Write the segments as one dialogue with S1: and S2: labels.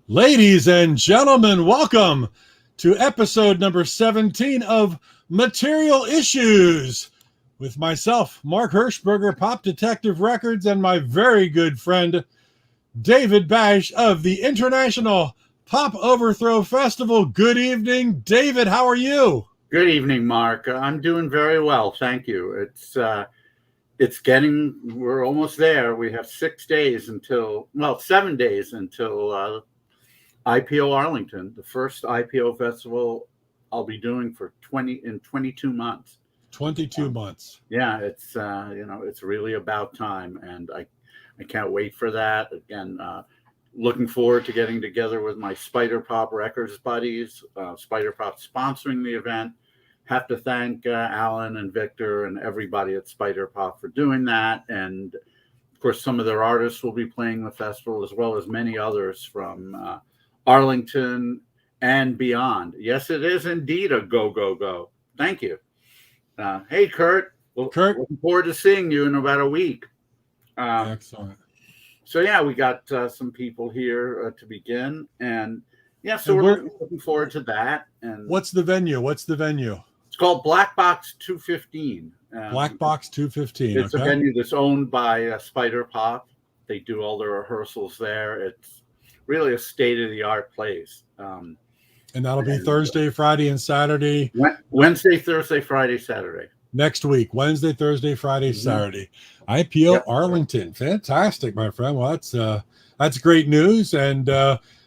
S1: Ladies and gentlemen, welcome to episode number 17 of Material Issues with myself, Mark Hershberger, Pop Detective Records, and my very good friend, David Bash of the International Pop Overthrow Festival. Good evening, David. How are you?
S2: Good evening, Mark. I'm doing very well. Thank you. We're almost there. We have 7 days until IPO Arlington, the first IPO festival I'll be doing for 22 months.
S1: 22 months.
S2: Yeah, it's really about time, and I can't wait for that. Again, looking forward to getting together with my Spider Pop Records buddies. Spider Pop sponsoring the event. Have to thank Alan and Victor and everybody at Spider Pop for doing that. And of course, some of their artists will be playing the festival, as well as many others from Arlington and beyond. Yes, it is indeed a go, go, go. Thank you. Hey, Kurt.
S1: Kurt.
S2: Looking forward to seeing you in about a week.
S1: Excellent.
S2: So, yeah, we got some people here to begin. And, yeah, so we're looking forward to that. And
S1: what's the venue?
S2: It's called Black Box 215.
S1: Black Box 215.
S2: It's a venue that's owned by Spider Pop. They do all their rehearsals there. It's really a state-of-the-art place.
S1: And that'll be Thursday, Friday, and Saturday.
S2: Wednesday, Thursday, Friday, Saturday.
S1: Next week, Wednesday, Thursday, Friday, Saturday. IPO Arlington. Fantastic, my friend. Well, that's great news. And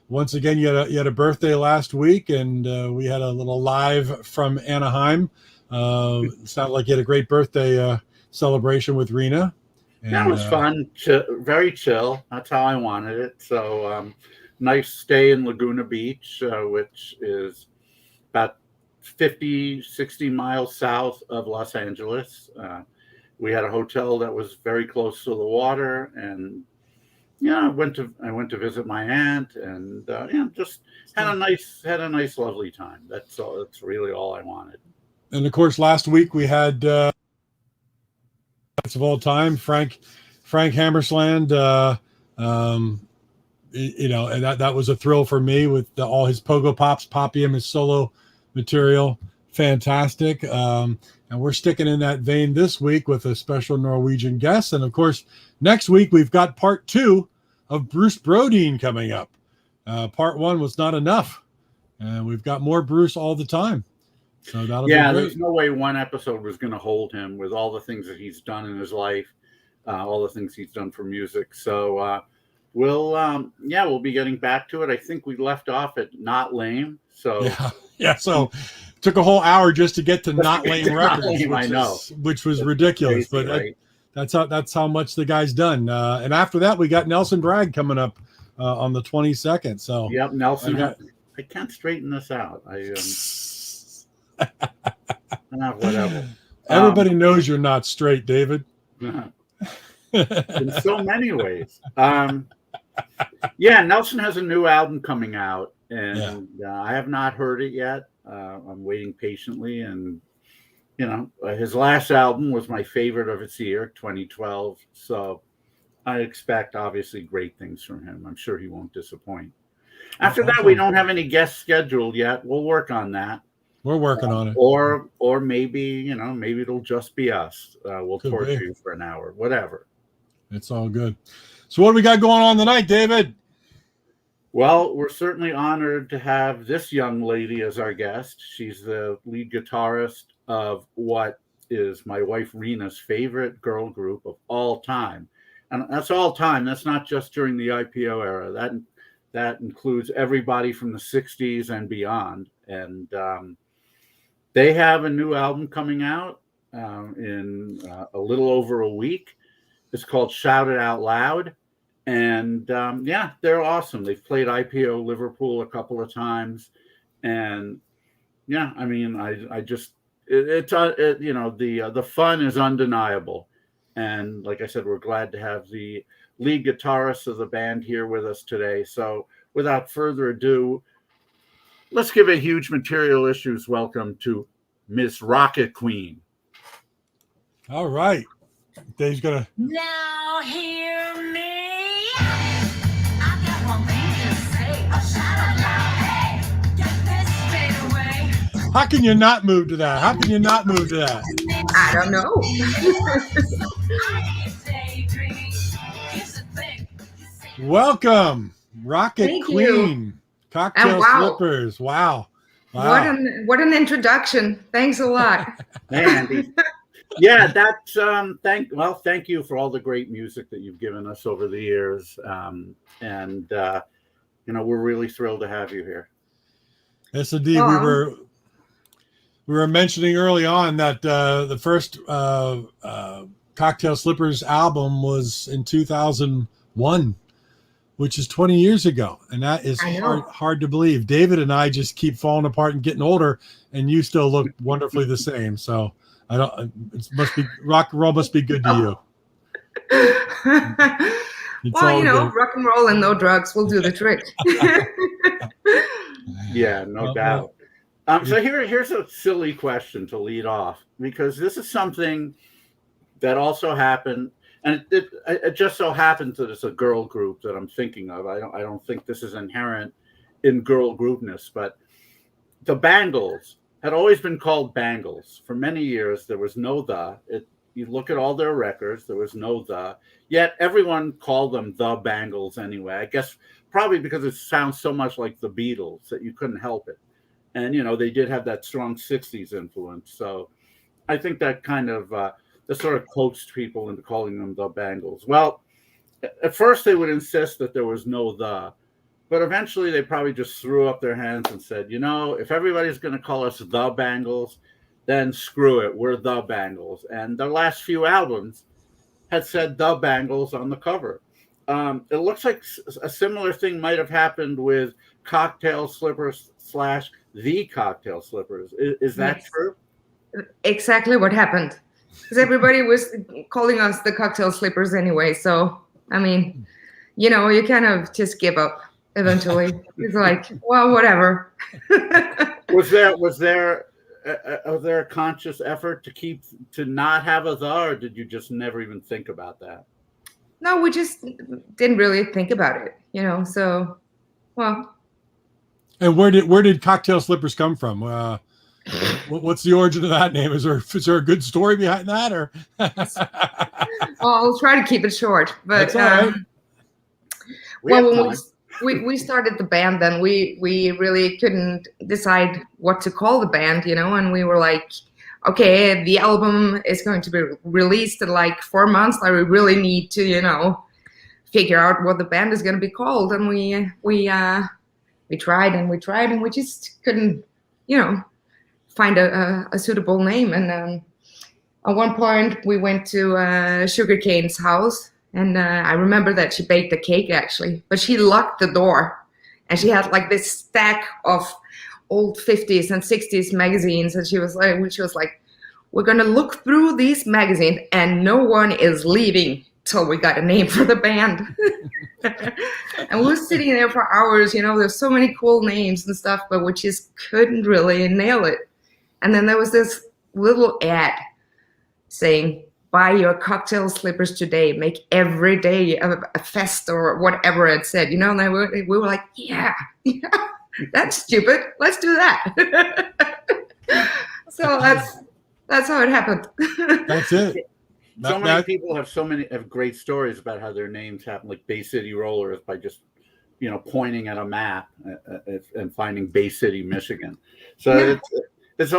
S1: once again, you had a birthday last week, and we had a little live from Anaheim. It sounded like you had a great birthday celebration with Rena.
S2: And, that was fun. Very chill. That's how I wanted it. So nice stay in Laguna Beach, which is about 60 miles south of Los Angeles. We had a hotel that was very close to the water, and I went to visit my aunt, and just had a nice, lovely time. That's all. That's really all I wanted.
S1: And of course, last week we had of all time, Frank Hammersland. And that was a thrill for me with all his Pogo Pops, Poppy, his solo material. Fantastic. And we're sticking in that vein this week with a special Norwegian guest. And of course, next week we've got part 2 of Bruce Brodeen coming up. Part 1 was not enough, and we've got more Bruce all the time. So that'll be great.
S2: There's no way one episode was going to hold him with all the things that he's done in his life, all the things he's done for music. So we'll be getting back to it. I think we left off at Not Lame. So
S1: so it took a whole hour just to get to Not Lame Records, which was ridiculous.
S2: Crazy,
S1: but
S2: right?
S1: That's how much the guy's done. And after that, we got Nelson Bragg coming up on the 22nd. So
S2: Nelson. I can't straighten this out. Whatever.
S1: Everybody knows you're not straight, David.
S2: In so many ways. Nelson has a new album coming out, and I have not heard it yet. I'm waiting patiently, and his last album was my favorite of its year, 2012. So I expect obviously great things from him. I'm sure he won't disappoint. After that, we don't have any guests scheduled yet. We'll work on that.
S1: We're working on it.
S2: Or maybe, maybe it'll just be us. We'll torture you for an hour, whatever.
S1: It's all good. So what do we got going on tonight, David?
S2: Well, we're certainly honored to have this young lady as our guest. She's the lead guitarist of what is my wife Rena's favorite girl group of all time. And that's all time. That's not just during the IPO era. That includes everybody from the 60s and beyond. And they have a new album coming out in a little over a week. It's called Shout It Out Loud. And they're awesome. They've played IPO Liverpool a couple of times. And the fun is undeniable. And like I said, we're glad to have the lead guitarist of the band here with us today. So without further ado, let's give a huge Material Issues welcome to Miss Rocket Queen.
S1: All right. Dave's going to...
S3: Now hear me. I got one
S1: How can you not move to that? How can you not move to that?
S3: I don't know.
S1: Welcome, Rocket
S3: Thank
S1: Queen,
S3: you.
S1: Cocktail
S3: And wow.
S1: Slippers. Wow.
S3: What an introduction. Thanks a lot.
S2: Andy. Yeah, that's thank you for all the great music that you've given us over the years. We're really thrilled to have you here.
S1: Yes, indeed. We were mentioning early on that the first Cocktail Slippers album was in 2001, which is 20 years ago, and that is hard to believe. David and I just keep falling apart and getting older, and you still look wonderfully the same. So it must be rock and roll must be good to you.
S3: Well, rock and roll and no drugs will do the trick.
S2: Yeah, no doubt. So here's a silly question to lead off, because this is something that also happened, and it just so happens that it's a girl group that I'm thinking of. I don't think this is inherent in girl groupness, but the Bangles had always been called Bangles for many years. There was no the. You look at all their records, there was no the. Yet everyone called them the Bangles anyway. I guess probably because it sounds so much like the Beatles that you couldn't help it. And, they did have that strong 60s influence. So I think that kind of that sort of coaxed people into calling them the Bangles. Well, at first they would insist that there was no the. But eventually they probably just threw up their hands and said, if everybody's going to call us the Bangles, then screw it. We're the Bangles. And the last few albums had said the Bangles on the cover. It looks like a similar thing might have happened with Cocktail Slippers / the Cocktail Slippers. Is that true?
S3: Exactly what happened. Because everybody was calling us the Cocktail Slippers anyway. So, I mean, you kind of just give up eventually. It's like, well, whatever.
S2: Was there a conscious effort to not have a the, or did you just never even think about that?
S3: No, we just didn't really think about it, so, well.
S1: And where did Cocktail Slippers come from? What's the origin of that name? Is there a good story behind that, or?
S3: Well, I'll try to keep it short, but
S1: that's all right.
S3: When we started the band, then we really couldn't decide what to call the band, and we were like, okay, the album is going to be released in like 4 months. Like, we really need to, figure out what the band is going to be called. And we tried and we just couldn't, find a suitable name. And at one point we went to Sugarcane's house, and I remember that she baked a cake actually, but she locked the door, and she had like this stack of old 50s and 60s magazines, and she was like, we're gonna look through these magazines and no one is leaving till we got a name for the band. And we were sitting there for hours, there's so many cool names and stuff, but we just couldn't really nail it. And then there was this little ad saying, buy your cocktail slippers today, make every day a fest, or whatever it said, and we were like, yeah, that's stupid. Let's do that. So that's how it happened.
S1: That's it.
S2: So many people have great stories about how their names happen, like Bay City Rollers, by just pointing at a map and finding Bay City, Michigan. So yeah. It's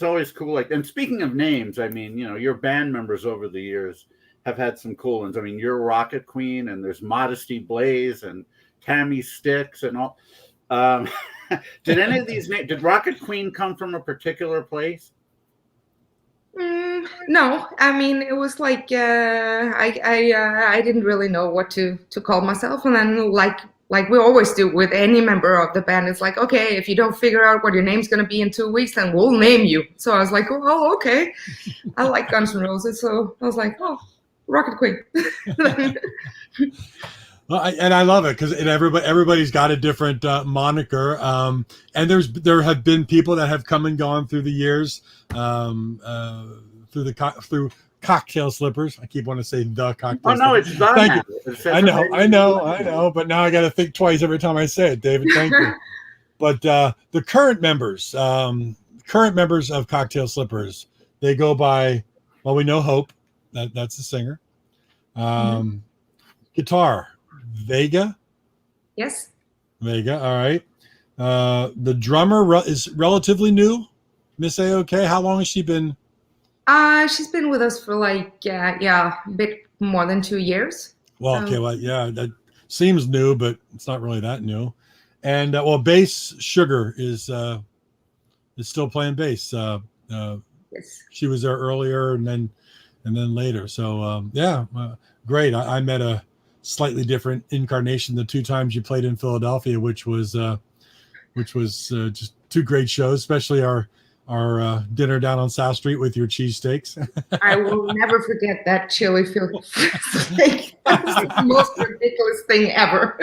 S2: always cool. Like, and speaking of names, I mean, your band members over the years have had some cool ones. I mean, you're Rocket Queen, and there's Modesty Blaze and Tammy Sticks and all. Did any of these names? Did Rocket Queen come from a particular place?
S3: No, I mean, it was like I didn't really know what to call myself, and then like we always do with any member of the band, it's like, okay, if you don't figure out what your name's going to be in 2 weeks, then we'll name you. So I was like, oh, okay. I like Guns N' Roses, so I was like, oh, Rocket Queen.
S1: Well, I love it because everybody's got a different moniker, and there have been people that have come and gone through the years, through Cocktail Slippers. I keep wanting to say the Cocktail.
S2: Oh no,
S1: Slippers.
S2: it's done.
S1: Thank you. I know, but now I got to think twice every time I say it, David. Thank you. But the current members, current members of Cocktail Slippers, they go by, well, we know Hope, that's the singer. Guitar, Vega.
S3: Yes.
S1: Vega, all right. The drummer is relatively new, Miss AOK. How long has she been?
S3: She's been with us for like a bit more than 2 years.
S1: Well, okay, well, yeah, that seems new, but it's not really that new. And well, bass Sugar is still playing bass.
S3: Yes.
S1: She was there earlier and then later. So great. I met a slightly different incarnation the 2 times you played in Philadelphia, which was just 2 great shows, especially our dinner down on South Street with your cheesesteaks.
S3: I will never forget that chili Philly steak. That was the most ridiculous thing ever.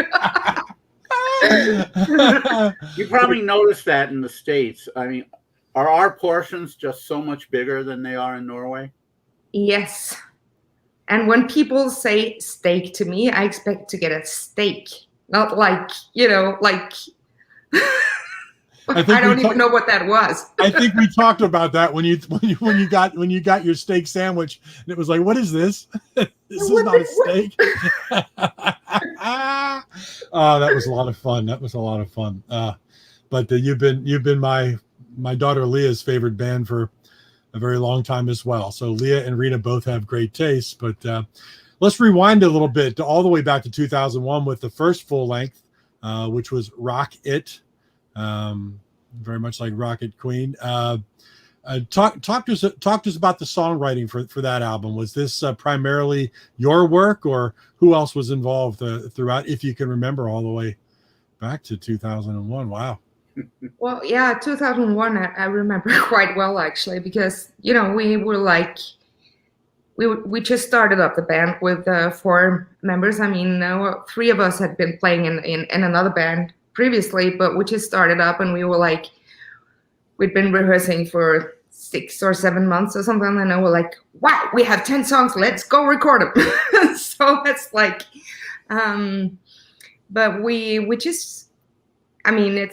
S2: You probably noticed that in the States. I mean, are our portions just so much bigger than they are in Norway?
S3: Yes. And when people say steak to me, I expect to get a steak, not like, like I don't even know what that was.
S1: I think we talked about that when you got your steak sandwich, and it was like, what is this? This is not a steak. Oh, that was a lot of fun. But you've been my daughter Leah's favorite band for a very long time as well. So Leah and Rena both have great tastes. But let's rewind a little bit all the way back to 2001 with the first full length, which was Rock It. Very much like Rocket Queen. Talk to us about the songwriting for that album. Was this primarily your work, or who else was involved throughout, if you can remember all the way back to 2001? Wow.
S3: Well, yeah, 2001 I remember quite well, actually, because we were like we just started up the band with 4 members. I mean, 3 of us had been playing in another band previously, but we just started up, and we were like, we'd been rehearsing for 6 or 7 months or something, and we're like, wow, we have 10 songs, let's go record them. So it's like, but we just, I mean,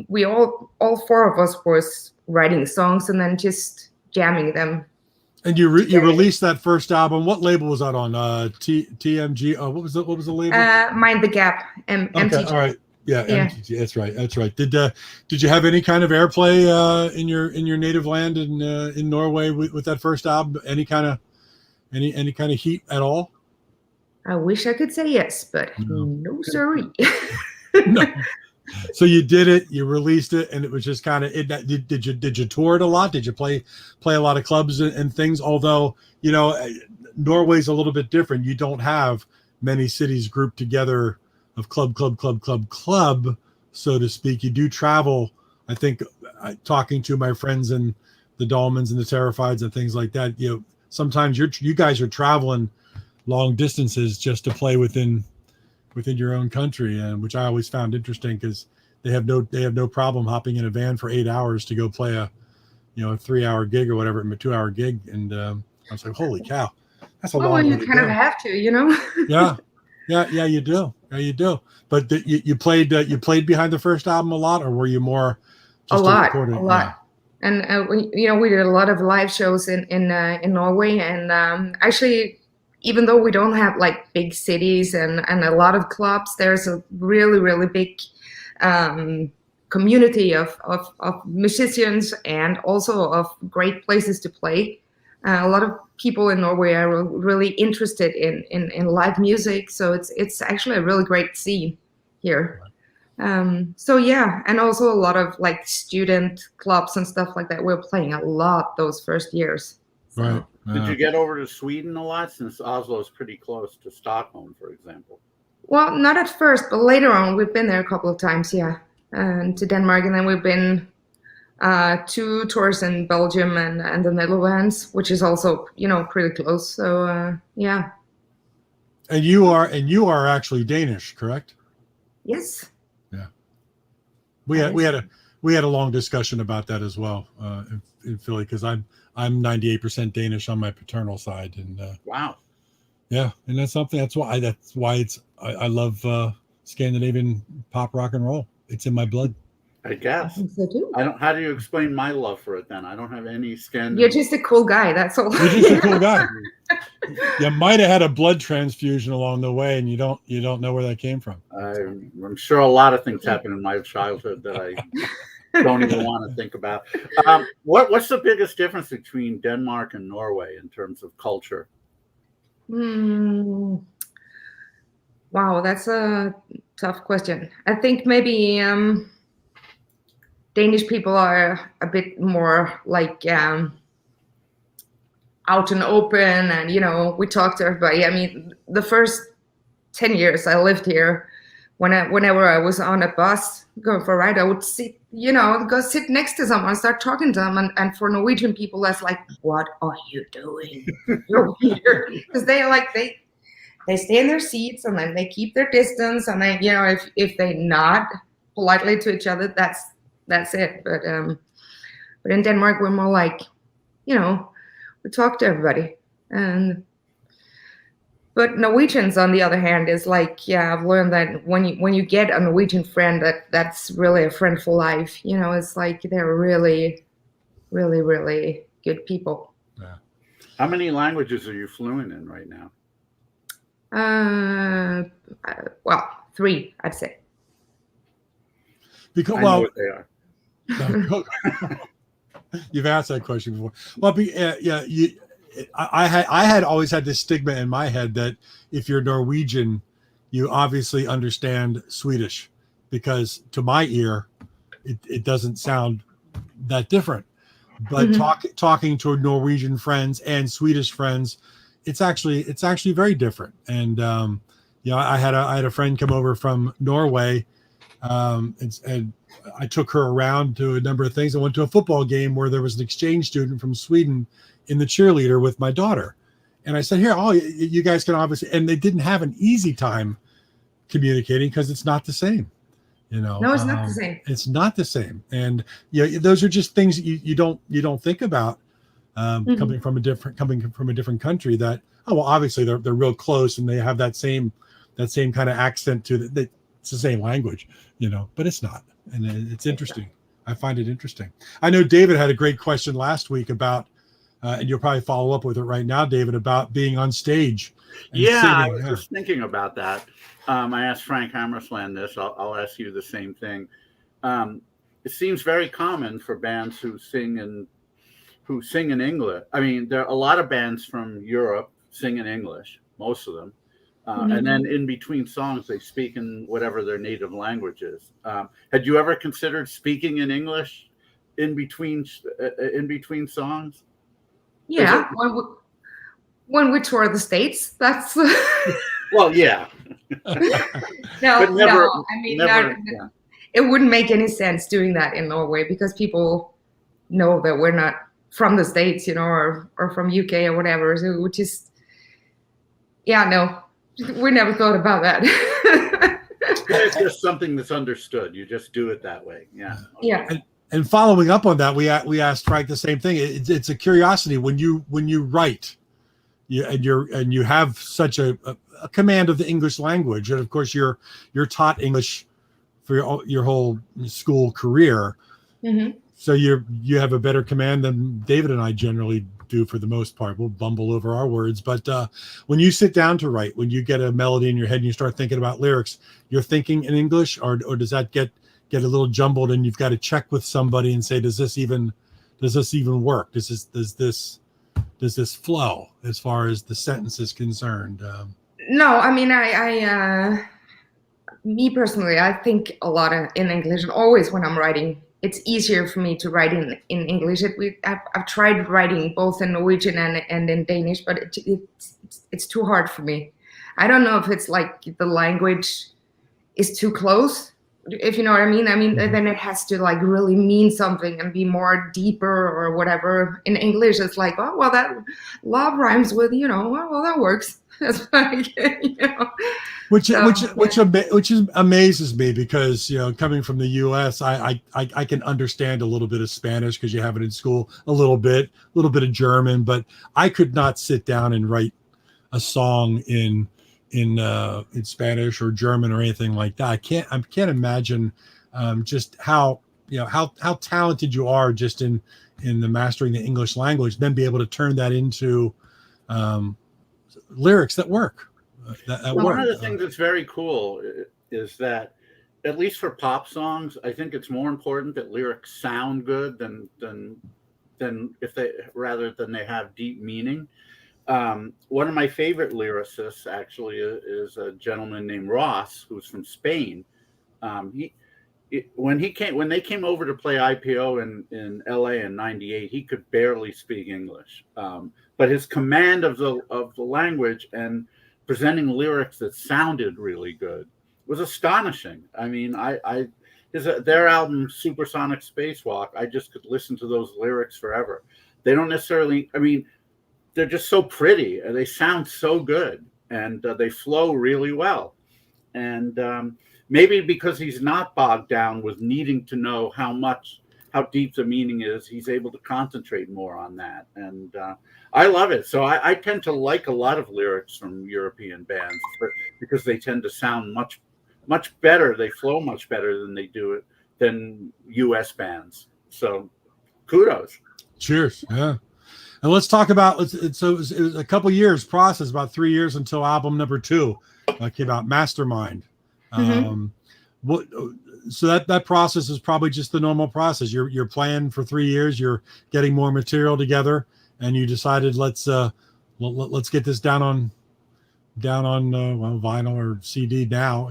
S3: we all 4 of us was writing songs and then just jamming them. And
S1: you released that first album. What label was that on? TMG. What was the label?
S3: Mind the Gap. MTG.
S1: Okay, all right. Yeah, MTG. That's right. Did you have any kind of airplay in your native land in Norway with that first album? Any kind of heat at all?
S3: I wish I could say yes, but no sorry.
S1: No. So you did it, you released it, and it was just kind of it. Did you tour it a lot? Did you play a lot of clubs and things? Although Norway's a little bit different. You don't have many cities grouped together of club, so to speak. You do travel. I think talking to my friends in the Dolmens and the Terrifieds and things like that. Sometimes you guys are traveling long distances just to play within your own country, and which I always found interesting because they have no problem hopping in a van for 8 hours to go play a 3-hour gig or whatever, a 2-hour gig, and I was like, holy cow, that's a long way.
S3: You kind of have to,
S1: Yeah, you do. Yeah, you do. But you played behind the first album a lot, or were you more? Just
S3: a lot. Yeah. And we did a lot of live shows in Norway, and actually, even though we don't have like big cities and a lot of clubs, there's a really, really big community of musicians and also of great places to play. A lot of people in Norway are really interested in live music, so it's actually a really great scene here. So yeah, and also a lot of like student clubs and stuff like that. We're playing a lot those first years. So.
S1: Right.
S2: Did you get over to Sweden a lot, since Oslo is pretty close to Stockholm, for example? Well,
S3: not at first, but later on we've been there a couple of times, yeah, and to Denmark, and then we've been 2 tours in Belgium and the Netherlands, which is also pretty close. So yeah.
S1: And you are actually Danish, correct?
S3: Yes.
S1: Yeah. We had a long discussion about that as well in Philly, because I'm 98% Danish on my paternal side, and
S2: wow.
S1: Yeah, and that's why I love Scandinavian pop rock and roll. It's in my blood.
S2: I guess.
S3: think so too.
S2: How do you explain my love for it then? I don't have any skin.
S3: You're just a cool guy. That's all.
S1: You're just a cool guy. You might have had a blood transfusion along the way, and you don't know where that came from.
S2: I'm sure a lot of things happened in my childhood that I don't even want to think about. What's the biggest difference between Denmark and Norway in terms of culture?
S3: Wow, that's a tough question. I think maybe Danish people are a bit more like out and open, and we talk to everybody. I mean, the first 10 years I lived here, whenever I was on a bus going for a ride, I would sit, go sit next to someone, start talking to them, and for Norwegian people, that's like, what are you doing? You're weird, because they stay in their seats, and then they keep their distance, and then if they nod politely to each other, that's it. But in Denmark, we're more like, we talk to everybody. But Norwegians, on the other hand, is like, I've learned that when you get a Norwegian friend, that's really a friend for life. It's like they're really, really, really good people.
S1: Yeah.
S2: How many languages are you fluent in right now?
S3: Well, 3, I'd say.
S2: Because I know what they are.
S1: You've asked that question before. Well, I had always had this stigma in my head that if you're Norwegian, you obviously understand Swedish, because to my ear, it doesn't sound that different. But talking to Norwegian friends and Swedish friends, it's actually very different. And I had a friend come over from Norway, and I took her around to a number of things. I went to a football game where there was an exchange student from Sweden in the cheerleader with my daughter. And I said, here, you guys can obviously, and they didn't have an easy time communicating because it's not the same.
S3: No, it's not the same.
S1: It's not the same. And those are just things that you don't think about coming from a different country, that, obviously they're real close and they have that same kind of accent to it. It's the same language, but it's not. And it's interesting. I find it interesting. I know David had a great question last week about, and you'll probably follow up with it right now, David, about being on stage.
S2: Yeah, I was just thinking about that. I asked Frank Hammersland this. I'll ask you the same thing. It seems very common for bands who sing in English. I mean, there are a lot of bands from Europe sing in English, most of them. And then in between songs, they speak in whatever their native language is. Had you ever considered speaking in English in between songs?
S3: Yeah, when we tour the States, that's.
S2: Well, yeah.
S3: No. I mean, it wouldn't make any sense doing that in Norway, because people know that we're not from the States, or from UK or whatever. So which is, no. We never thought about that.
S2: It's just something that's understood. You just do it that way. Yeah.
S3: Okay. Yeah.
S1: And following up on that, we asked Frank the same thing. It's a curiosity when you write, and you have such a command of the English language, and of course you're taught English for your whole school career. Mm-hmm. So you have a better command than David and I generally do for the most part. We'll bumble over our words, but when you sit down to write, when you get a melody in your head and you start thinking about lyrics, you're thinking in English, or does that get a little jumbled and you've got to check with somebody and say, does this even work? Does this flow as far as the sentence is concerned?
S3: No, I mean, I me personally, I think a lot in English, and always when I'm writing, it's easier for me to write in English. I've tried writing both in Norwegian and in Danish, but it's too hard for me. I don't know if it's like the language is too close, if you know what I mean. I mean, then it has to like really mean something and be more deeper or whatever. In English, it's like, oh, well, that love rhymes with, well, that works. That's like,
S1: Which amazes me, because coming from the U.S., I can understand a little bit of Spanish because you have it in school, a little bit of German, but I could not sit down and write a song in Spanish or German or anything like that. I can't imagine just how how talented you are just in the mastering the English language, then be able to turn that into lyrics that work.
S2: One of the things that's very cool is that, at least for pop songs, I think it's more important that lyrics sound good than they have deep meaning. One of my favorite lyricists actually is a gentleman named Ross, who's from Spain. When they came over to play IPO in LA in '98, he could barely speak English, but his command of the language and presenting lyrics that sounded really good was astonishing. I mean, their album Supersonic Spacewalk, I just could listen to those lyrics forever. They don't necessarily, I mean, they're just so pretty and they sound so good, and they flow really well. And maybe because he's not bogged down with needing to know how deep the meaning is, he's able to concentrate more on that. And I love it. So I tend to like a lot of lyrics from European bands because they tend to sound much better. They flow much better than US bands. So kudos.
S1: Cheers. Yeah. And let's talk about, it was a couple years process, about 3 years until album number 2 came out, Mastermind. So that process is probably just the normal process. You're playing for 3 years, you're getting more material together, and you decided let's get this down on vinyl or CD now,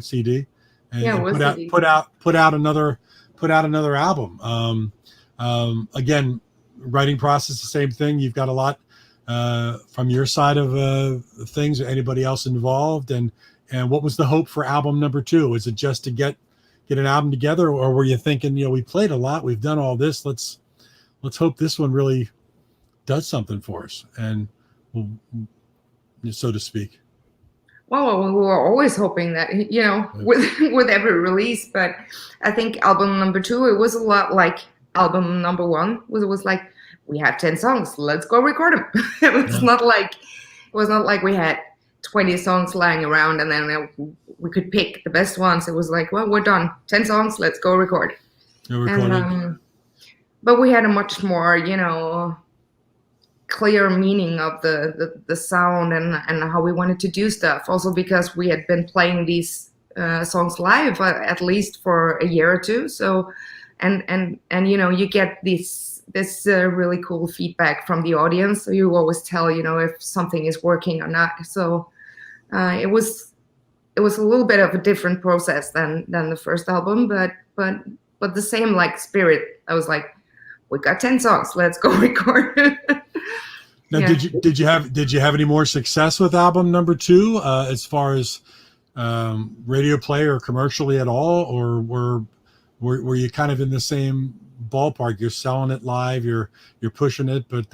S1: and put out another album. Again, writing process, the same thing. You've got a lot from your side of things, or anybody else involved, and what was the hope for album number 2? Is it just to get an album together, or were you thinking, we played a lot, we've done all this, let's hope this one really does something for us, and so to speak?
S3: Well, we were always hoping that, with every release, but I think album number 2, it was a lot like album number 1. It was like, we have 10 songs, let's go record them. It was not like we had 20 songs lying around and then we could pick the best ones. It was like, well, we're done, 10 songs, let's go record. But we had a much more, clear meaning of the sound and how we wanted to do stuff. Also because we had been playing these songs live at least for a year or two. So, and you get this really cool feedback from the audience. So you always tell, if something is working or not. So it was a little bit of a different process than the first album, but the same spirit. I was like, we got 10 songs, let's go record.
S1: Now, yeah. Did you have any more success with album number 2 as far as radio play or commercially at all, or were you kind of in the same ballpark? You're selling it live, you're pushing it, but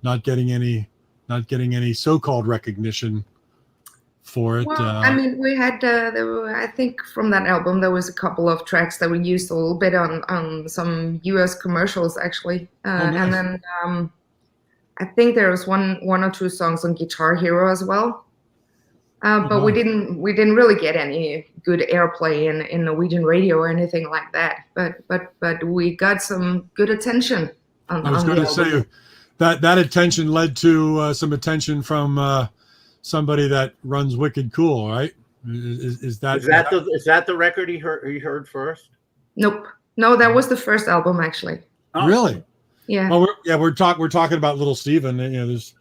S1: not getting any so-called recognition for it.
S3: Well, we had I think from that album there was a couple of tracks that we used a little bit on some US commercials actually, nice. And then I think there was one or two songs on Guitar Hero as well. But we didn't really get any good airplay in Norwegian radio or anything like that. But we got some good attention.
S1: I was going to say that attention led to some attention from somebody that runs Wicked Cool, right? Is that
S2: the record he heard first?
S3: Nope. No, that was the first album actually.
S1: Oh. Really?
S3: Yeah.
S1: Well, we're talking about Little Steven. There's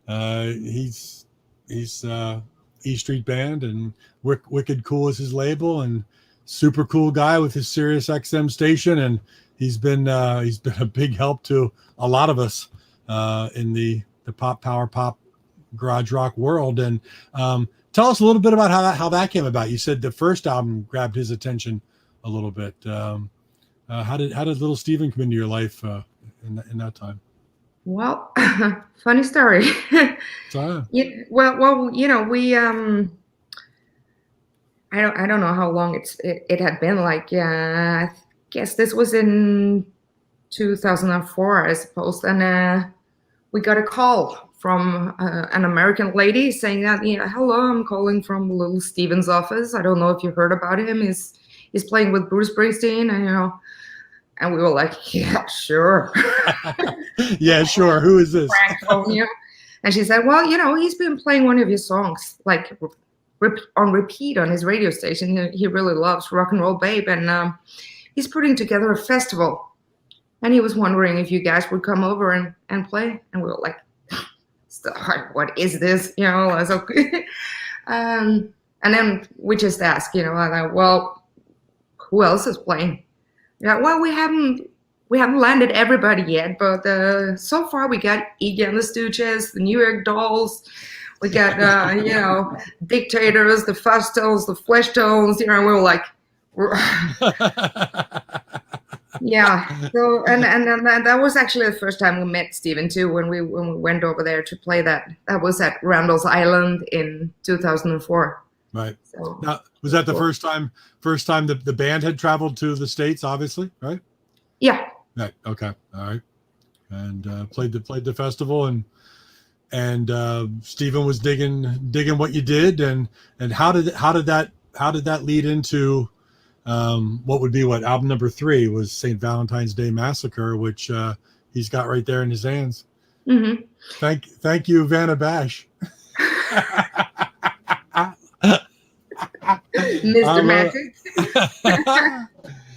S1: he's E Street Band, and Wicked Cool is his label, and super cool guy with his Sirius XM station, and he's been a big help to a lot of us in the power pop garage rock world. And tell us a little bit about how that came about. You said the first album grabbed his attention a little bit. How did Little Steven come into your life in that time?
S3: Well, funny story. Yeah, well, we I don't know how long it had been. I guess this was in 2004, I suppose, and we got a call from an American lady saying that, hello, I'm calling from Little Steven's office. I don't know if you heard about him. He's playing with Bruce Springsteen, and And we were like, yeah, sure.
S1: Yeah, sure. Who is this?
S3: Frank phone you. And she said, well, he's been playing one of your songs like on repeat on his radio station. He really loves Rock and Roll Babe, and he's putting together a festival. And he was wondering if you guys would come over and play. And we were like, what is this? And then we just asked, well, who else is playing? Yeah, well, we haven't landed everybody yet, but so far we got Iggy and the Stooges, the New York Dolls, we got Dictators, the Fustels, the Fleshtones. We were like, yeah. So and that was actually the first time we met Steven too, when we went over there to play that. That was at Randall's Island in 2004.
S1: Right.
S3: So,
S1: now, was that the first time the band had traveled to the States, obviously, right?
S3: Yeah.
S1: Right. Okay. All right. And played the festival, and Steven was digging what you did, and how did that lead into what would be album number 3 was St. Valentine's Day Massacre, which he's got right there in his hands.
S3: Mm-hmm.
S1: Thank you, Vanna Bash.
S3: Mr. Magic.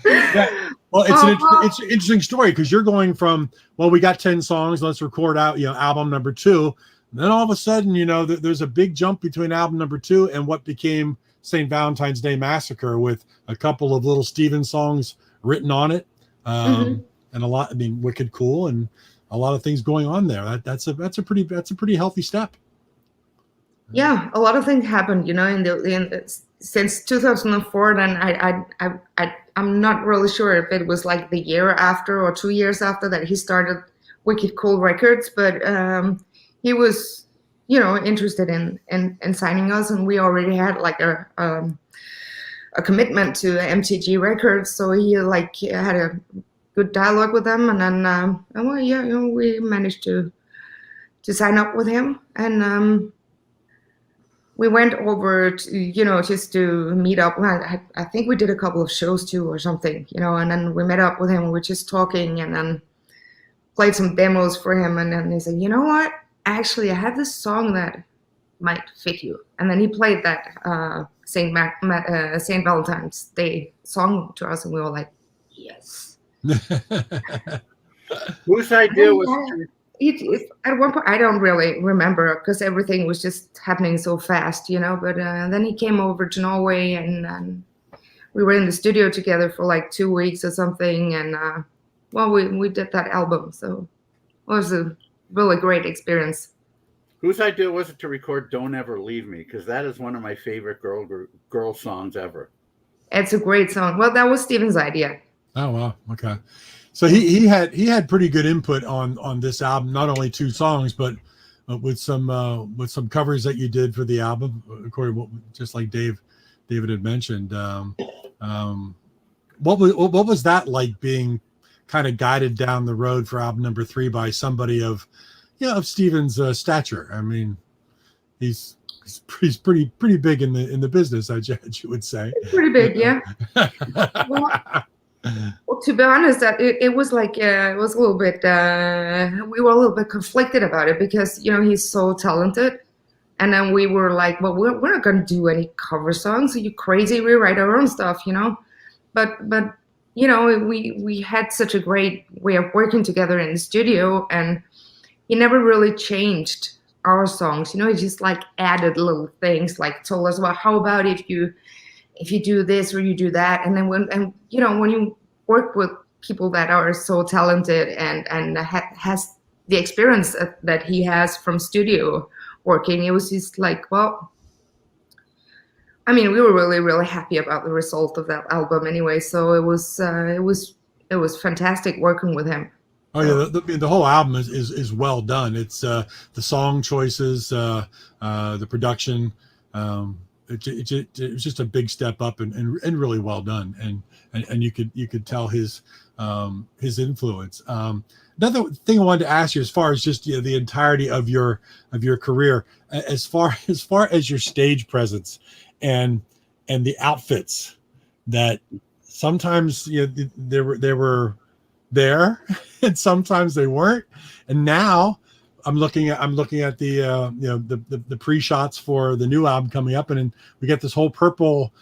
S1: Yeah. Well, it's an interesting story, because you're going from, well, we got 10 songs, let's record out album number 2. And then all of a sudden, there's a big jump between album number 2 and what became St. Valentine's Day Massacre, with a couple of little Steven songs written on it, and a lot. I mean, wicked cool, and a lot of things going on there. That's a pretty healthy step.
S3: Yeah, a lot of things happened, since 2004. Then I'm not really sure if it was like the year after or 2 years after that he started Wicked Cool Records, but he was, interested in signing us, and we already had like a commitment to MTG Records, so he had a good dialogue with them, and then we managed to sign up with him, and we went over to, just to meet up. I think we did a couple of shows too or something, and then we met up with him. We were just talking, and then played some demos for him. And then he said, you know what? Actually, I have this song that might fit you. And then he played that St. Valentine's Day song to us, and we were like, yes.
S2: Whose idea was
S3: at one point, I don't really remember, because everything was just happening so fast, but then he came over to Norway, and we were in the studio together for like 2 weeks or something, and we did that album, so it was a really great experience.
S2: Whose idea was it to record Don't Ever Leave Me? Because that is one of my favorite girl songs ever.
S3: It's a great song. Well, that was Steven's idea.
S1: Oh, wow. Okay. So he had pretty good input on this album, not only 2 songs, but with some covers that you did for the album, according to just like David had mentioned. What was that like, being kind of guided down the road for album number 3 by somebody of Steven's stature? I mean, he's pretty big in the business, I you would say.
S3: Pretty big, yeah. Well, to be honest, it was like it was a little bit. We were a little bit conflicted about it, because he's so talented, and then we were like, well, we're not gonna do any cover songs. Are you crazy? We write our own stuff, But we had such a great way of working together in the studio, and he never really changed our songs. He just like added little things, like told us, well, how about if you do this or you do that, and then when you work with people that are so talented and has the experience that he has from studio working, it was just like, well, I mean, we were really, really happy about the result of that album anyway. So it was fantastic working with him.
S1: Oh yeah, the whole album is well done. It's the song choices, the production. It was just a big step up and really well done, and you could tell his influence. Another thing I wanted to ask you, as far as just the entirety of your career, as far as your stage presence and the outfits that sometimes there were there, and sometimes they weren't. And now I'm looking at the the pre-shots for the new album coming up, and we get this whole purple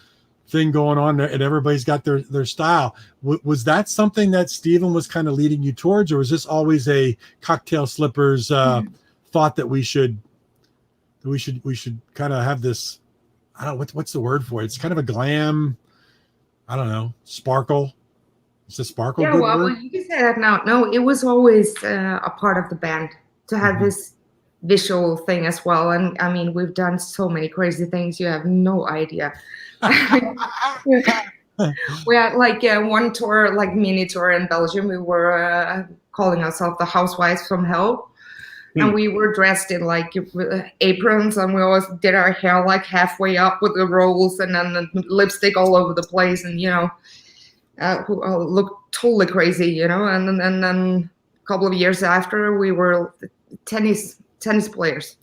S1: thing going on there, and everybody's got their style. Was that something that Stephen was kind of leading you towards, or was this always a Cocktail Slippers thought that we should kind of have this? I don't know what's the word for it. It's kind of a glam. I don't know, sparkle. Is the sparkle?
S3: Yeah,
S1: good
S3: well,
S1: word?
S3: you can say that now. No, it was always a part of the band to have this visual thing as well. And I mean, we've done so many crazy things. You have no idea. We had like one tour, like mini tour in Belgium. We were calling ourselves the Housewives from Hell. And we were dressed in like aprons, and we always did our hair like halfway up with the rolls, and then the lipstick all over the place, and looked totally crazy, And then a couple of years after, we were tennis players,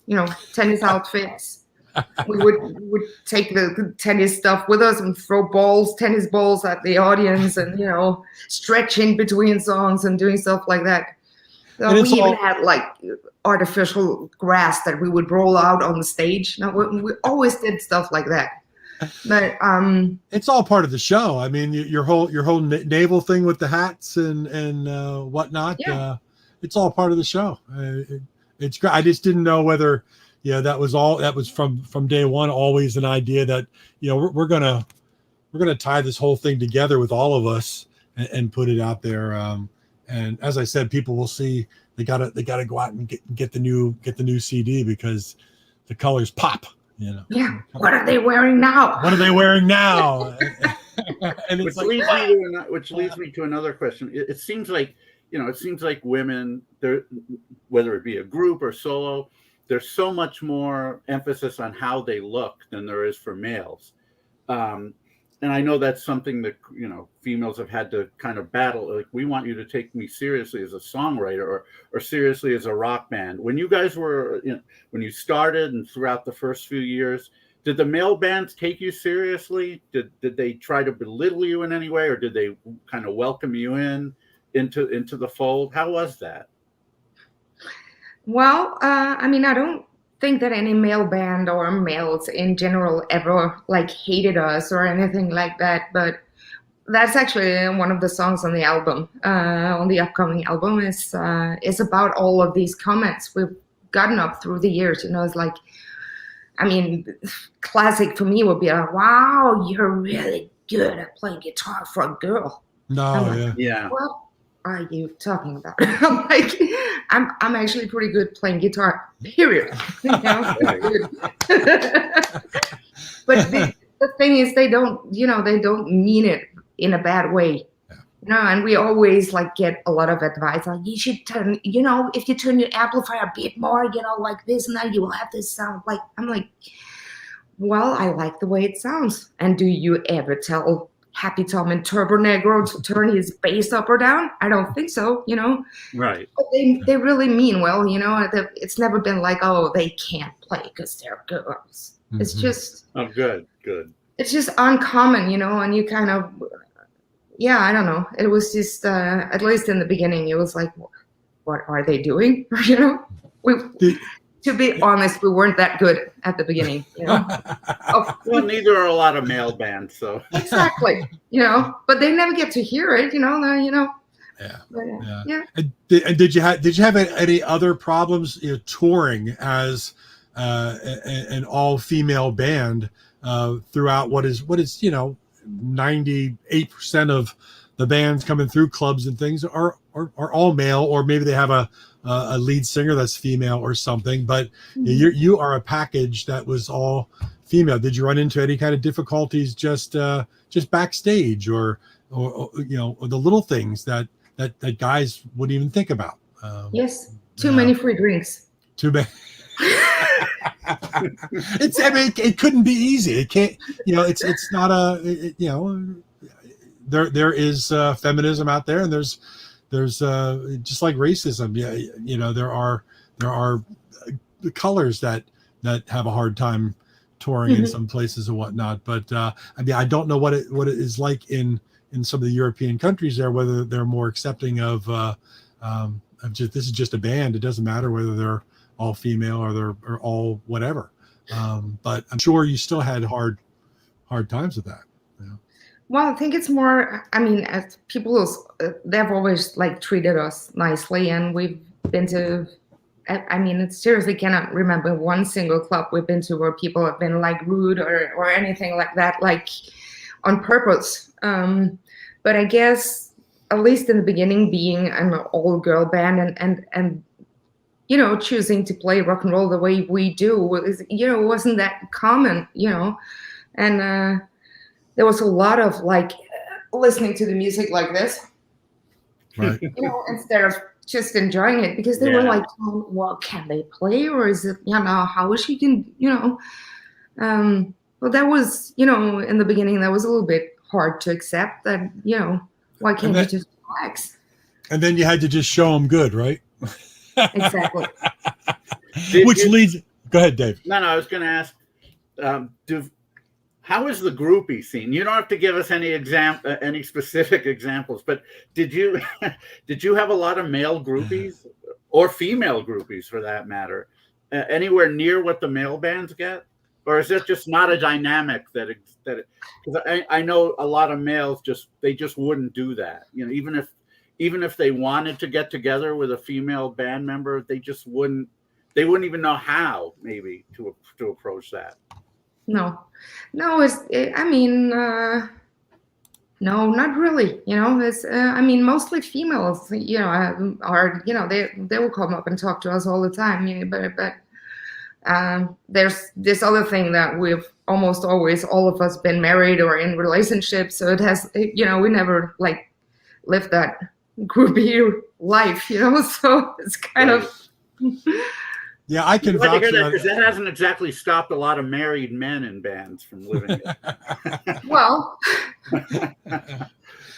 S3: tennis outfits. We would take the tennis stuff with us and throw tennis balls at the audience, and stretch in between songs and doing stuff like that. So we even had like artificial grass that we would roll out on the stage. We always did stuff like that. But
S1: it's all part of the show. I mean, your whole naval thing with the hats and whatnot.
S3: Yeah.
S1: It's all part of the show. It's great. I just didn't know whether that was from day one always an idea that we're gonna tie this whole thing together with all of us and put it out there. And as I said, people will see they gotta go out and get the new CD because the colors pop.
S3: Yeah. What are they wearing now?
S1: And
S2: which leads me to another question. It seems like women, whether it be a group or solo, there's so much more emphasis on how they look than there is for males. And I know that's something that females have had to kind of battle. Like, we want you to take me seriously as a songwriter or seriously as a rock band. When you guys were, when you started and throughout the first few years, did the male bands take you seriously? Did they try to belittle you in any way, or did they kind of welcome you into the fold? How was that?
S3: Well, I mean, I don't think that any male band or males in general ever like hated us or anything like that, but that's actually one of the songs on the album, on the upcoming album, is about all of these comments we've gotten up through the years. It's like, I mean, classic for me would be like, wow, you're really good at playing guitar for a girl.
S2: Yeah.
S3: Well, are you talking about? I'm like, I'm actually pretty good playing guitar, period. But the thing is, they don't mean it in a bad way. And we always like get a lot of advice. Like, you should turn, if you turn your amplifier a bit more, like this, and then you will have this sound. Like, I'm like, well, I like the way it sounds. And do you ever tell Happy Tom and Turbo Negro to turn his bass up or down? I don't think so,
S2: Right.
S3: But they really mean well, it's never been like, oh, they can't play because they're girls. Mm-hmm. It's just...
S2: Oh, good.
S3: It's just uncommon, and you kind of... Yeah, I don't know. It was just, at least in the beginning, it was like, what are they doing? To be honest, we weren't that good at the beginning,
S2: Well, neither are a lot of male bands, so.
S3: Exactly, but they never get to hear it, Yeah. But, yeah.
S1: And did you have any other problems touring as an all-female band throughout what is 98% of the bands coming through clubs and things are all male, or maybe they have a lead singer that's female or something, but you are a package that was all female. Did you run into any kind of difficulties just backstage or the little things that guys wouldn't even think about?
S3: Yes, too many free drinks.
S1: Too many. It couldn't be easy. It can't. It's not a. There is feminism out there, and there's just like racism. Yeah, there are the colors that have a hard time touring in some places and whatnot. But I don't know what it is like in in some of the European countries there, whether they're more accepting of just, this is just a band. It doesn't matter whether they're all female or they're all whatever. But I'm sure you still had hard times with that. You know?
S3: Well, I think it's more, I mean, as people, they've always like treated us nicely, and we've been to, I mean, it seriously cannot remember one single club we've been to where people have been like rude or anything like that, like on purpose. But I guess, at least in the beginning, being an all-girl band and you know, choosing to play rock and roll the way we do, you know, wasn't that common, you know, and there was a lot of like listening to the music like this,
S1: right?
S3: You know, instead of just enjoying it, because they were like, oh, well, can they play, or is it, you know, how she can, you know, well, that was, you know, in the beginning, that was a little bit hard to accept that, you know, why can't you just relax?
S1: And then you had to just show them good, right?
S3: Exactly.
S1: Which leads. Go ahead, Dave.
S2: No, I was going to ask, how is the groupie scene? You don't have to give us any specific examples, but did you have a lot of male groupies or female groupies for that matter, anywhere near what the male bands get, or is it just not a dynamic that because I know a lot of males just wouldn't do that, you know, even if they wanted to get together with a female band member, they wouldn't even know how maybe to approach that. No,
S3: I mean, no, not really. You know, it's, I mean, mostly females, you know, are, you know, they will come up and talk to us all the time. You know, but there's this other thing that we've almost always, all of us, been married or in relationships. So it has, you know, we never like lived that groupie life, you know, so it's kind of.
S1: Yeah, I can vouch for that,
S2: because that hasn't exactly stopped a lot of married men in bands from living it.
S3: Well,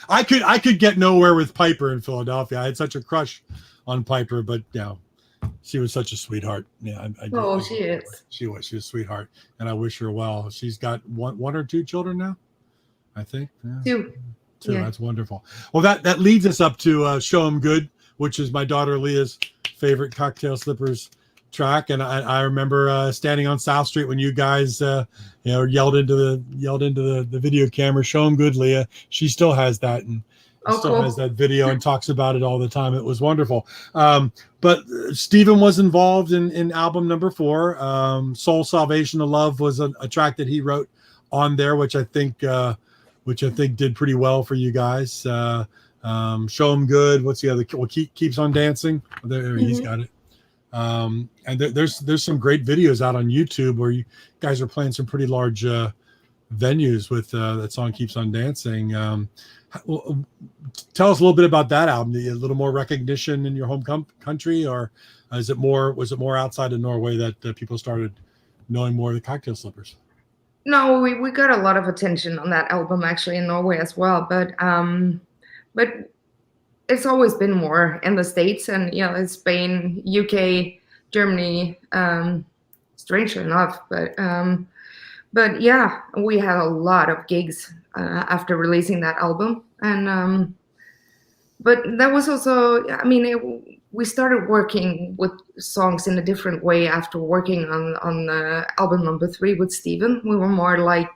S1: I could get nowhere with Piper in Philadelphia. I had such a crush on Piper, but you know, she was such a sweetheart. Yeah,
S3: she is.
S1: She was a sweetheart, and I wish her well. She's got one or two children now, I think. Yeah.
S3: Two.
S1: Yeah. That's wonderful. Well, that leads us up to Show 'Em Good, which is my daughter Leah's favorite Cocktail Slippers track, and I remember standing on South Street when you guys you know, yelled into the video camera, "Show 'Em Good, Leah." She still has that, and still has that video and talks about it all the time. It was wonderful. But Stephen was involved in album number 4. Soul Salvation of Love was a track that he wrote on there, which I think did pretty well for you guys. Show 'Em Good. What's the other? Well, Keeps on Dancing. There, he's got it. And there's some great videos out on YouTube where you guys are playing some pretty large venues with that song "Keeps on Dancing." Tell us a little bit about that album. A little more recognition in your home country, or was it more outside of Norway that people started knowing more of the Cocktail Slippers?
S3: No, we got a lot of attention on that album actually in Norway as well, but it's always been more in the States, and you know, in Spain, UK, Germany, strangely enough, but yeah, we had a lot of gigs after releasing that album, and but that was also, I mean, we started working with songs in a different way after working on album number 3 with Stephen. We were more like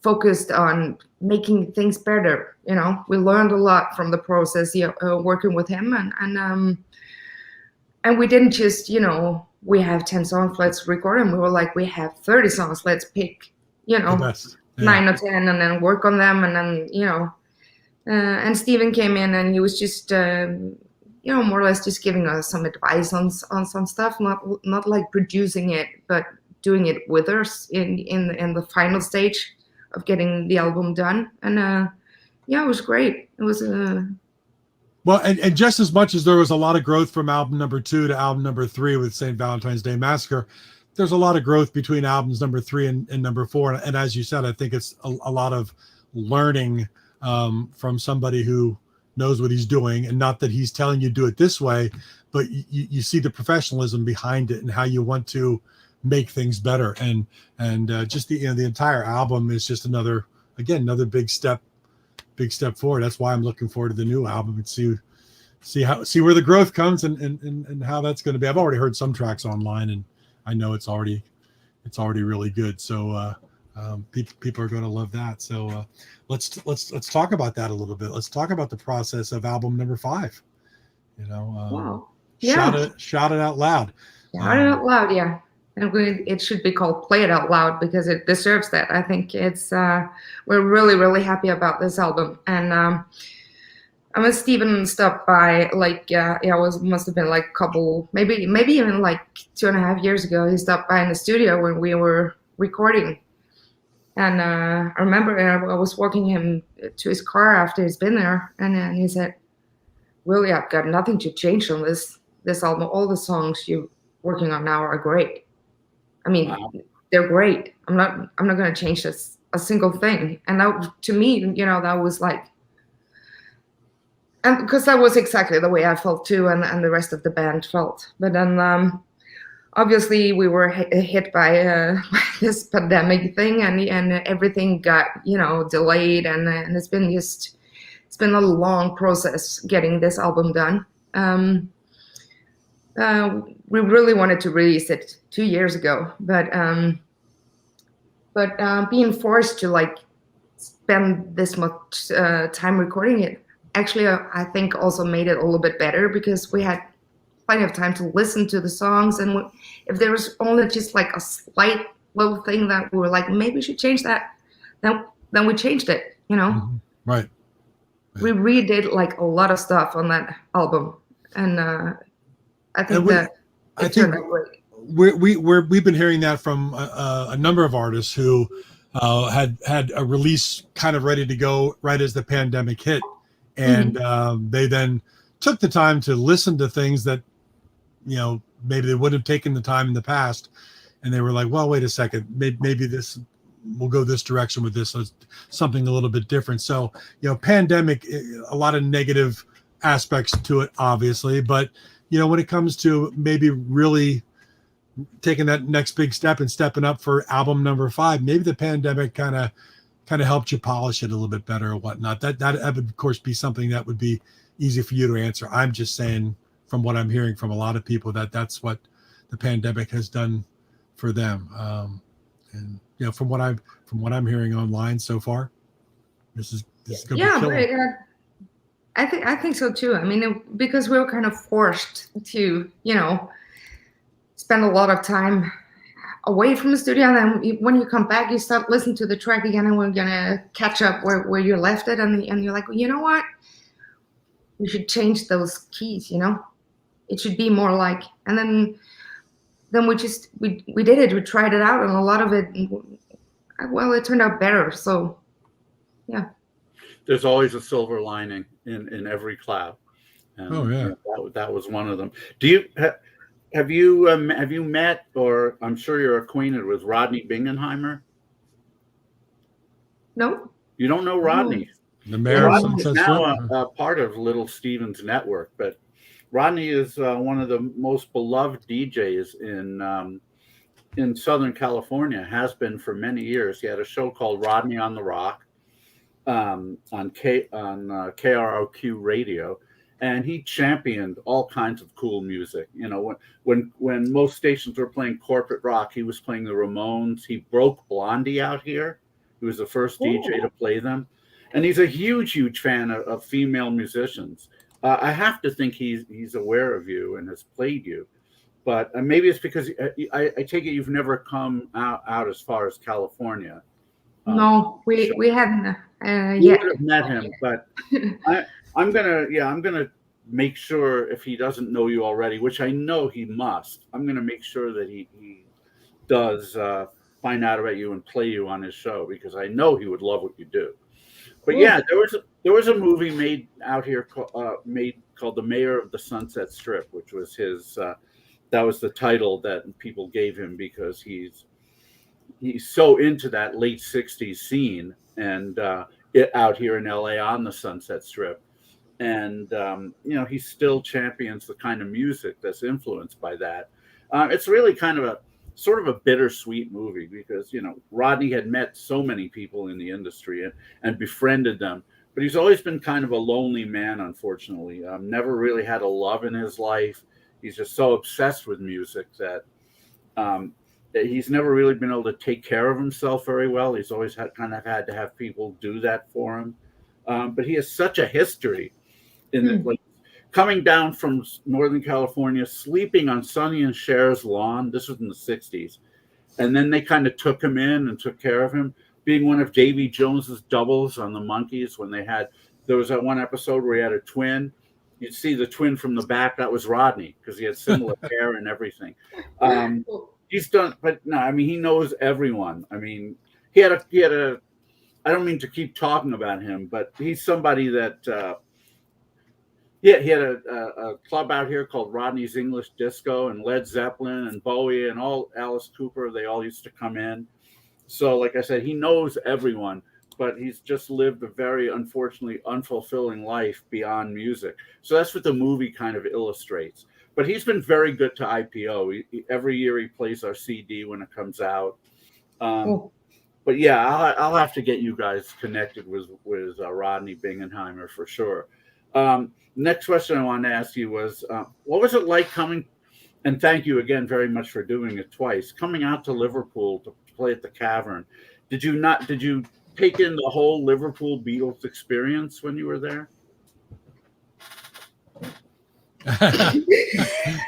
S3: focused on making things better. You know, we learned a lot from the process, working with him, and we didn't just, you know, we have 10 songs, let's record them. We were like, we have 30 songs, let's pick, you know, 9 or 10 and then work on them, and then, you know, and Stephen came in and he was just you know, more or less just giving us some advice on some stuff, not like producing it, but doing it with us in the final stage of getting the album done. And yeah, it was great. It was
S1: well, and just as much as there was a lot of growth from album number 2 to album number 3 with St. Valentine's Day Massacre, there's a lot of growth between albums number 3 and number 4. And as you said, I think it's a lot of learning from somebody who knows what he's doing, and not that he's telling you do it this way, but you see the professionalism behind it and how you want to make things better. And just the entire album is just another big step big step forward. That's why I'm looking forward to the new album and see where the growth comes and how that's going to be. I've already heard some tracks online, and I know it's already really good. So people are going to love that. So let's talk about that a little bit. Let's talk about the process of album number 5.
S3: Wow. Yeah.
S1: Shout it out loud.
S3: Shout it out loud, yeah. And it should be called Play It Out Loud because it deserves that. I think it's we're really, really happy about this album. And I mean, Steven stopped by must have been like a couple, maybe even like 2.5 years ago. He stopped by in the studio when we were recording. And I remember I was walking him to his car after he's been there, and he said, "Really, I've got nothing to change on this album. All the songs you're working on now are great. I mean, wow. They're great. I'm not going to change this a single thing." And that, to me, that was like, and because that was exactly the way I felt too, and the rest of the band felt. But then obviously we were hit by this pandemic thing, and everything got delayed, and it's been a long process getting this album done. We really wanted to release it 2 years ago, but being forced to like spend this much time recording it actually I think also made it a little bit better because we had plenty of time to listen to the songs, and if there was only just like a slight little thing that we were like maybe we should change that, then we changed it.
S1: Mm-hmm. Right.
S3: We redid like a lot of stuff on that album, and I think turned out great.
S1: We've been hearing that from a number of artists who had a release kind of ready to go right as the pandemic hit, and they then took the time to listen to things that maybe they wouldn't have taken the time in the past, and they were like, well, wait a second, maybe this we'll go this direction with this, so something a little bit different. So pandemic, a lot of negative aspects to it, obviously, but when it comes to maybe really taking that next big step and stepping up for album number 5, maybe the pandemic kind of helped you polish it a little bit better or whatnot. That would of course be something that would be easy for you to answer. I'm just saying, from what I'm hearing from a lot of people, that's what the pandemic has done for them. And from what I'm hearing online so far, this is going to be killer.
S3: I think so too. I mean, because we were kind of forced to, spend a lot of time away from the studio. And then when you come back, you start listening to the track again, and we're gonna catch up where you left it. And you're like, well, you know what? We should change those keys. It should be more like. And then we did it. We tried it out, and a lot of it, well, it turned out better. So, yeah.
S2: There's always a silver lining in every cloud.
S1: And,
S2: that was one of them. Do you have you met, or I'm sure you're acquainted with Rodney Bingenheimer?
S3: No.
S2: You don't know Rodney?
S1: The mayor of
S2: Rodney is now a part of Little Steven's network, but Rodney is one of the most beloved DJs in Southern California. Has been for many years. He had a show called Rodney on the Rock on KROQ radio, and he championed all kinds of cool music. When most stations were playing corporate rock, he was playing the Ramones. He broke Blondie out here. He was the first DJ to play them, and he's a huge fan of female musicians. I have to think he's aware of you and has played you, but maybe it's because I take it you've never come out as far as California.
S3: No, we hadn't
S2: you
S3: yet.
S2: would have met him, but I'm gonna make sure, if he doesn't know you already, which I know he must, I'm gonna make sure that he does find out about you and play you on his show, because I know he would love what you do. But yeah, there was a movie made out here called The Mayor of the Sunset Strip, which was his. That was the title that people gave him because he's so into that late '60s scene and out here in LA on the Sunset Strip, and he still champions the kind of music that's influenced by that. It's really kind of sort of a bittersweet movie because Rodney had met so many people in the industry and befriended them, but he's always been kind of a lonely man, unfortunately. Never really had a love in his life. He's just so obsessed with music that he's never really been able to take care of himself very well. He's always had to have people do that for him. But he has such a history in it, like coming down from Northern California, sleeping on Sonny and Cher's lawn. This was in the 60s. And then they kind of took him in and took care of him, being one of Davy Jones's doubles on the Monkees when there was that one episode where he had a twin. You'd see the twin from the back. That was Rodney because he had similar hair and everything. He's done, but no, I mean, he knows everyone. I mean, he had a, I don't mean to keep talking about him, but he's somebody that, he had a club out here called Rodney's English Disco, and Led Zeppelin and Bowie and all Alice Cooper, they all used to come in. So, like I said, he knows everyone, but he's just lived a very, unfortunately, unfulfilling life beyond music. So that's what the movie kind of illustrates. But he's been very good to IPO. Every year he plays our CD when it comes out. But yeah, I'll have to get you guys connected with Rodney Bingenheimer for sure. Next question I wanted to ask you was, what was it like coming, and thank you again very much for doing it twice, coming out to Liverpool to play at the Cavern? Did you take in the whole Liverpool Beatles experience when you were there?
S1: A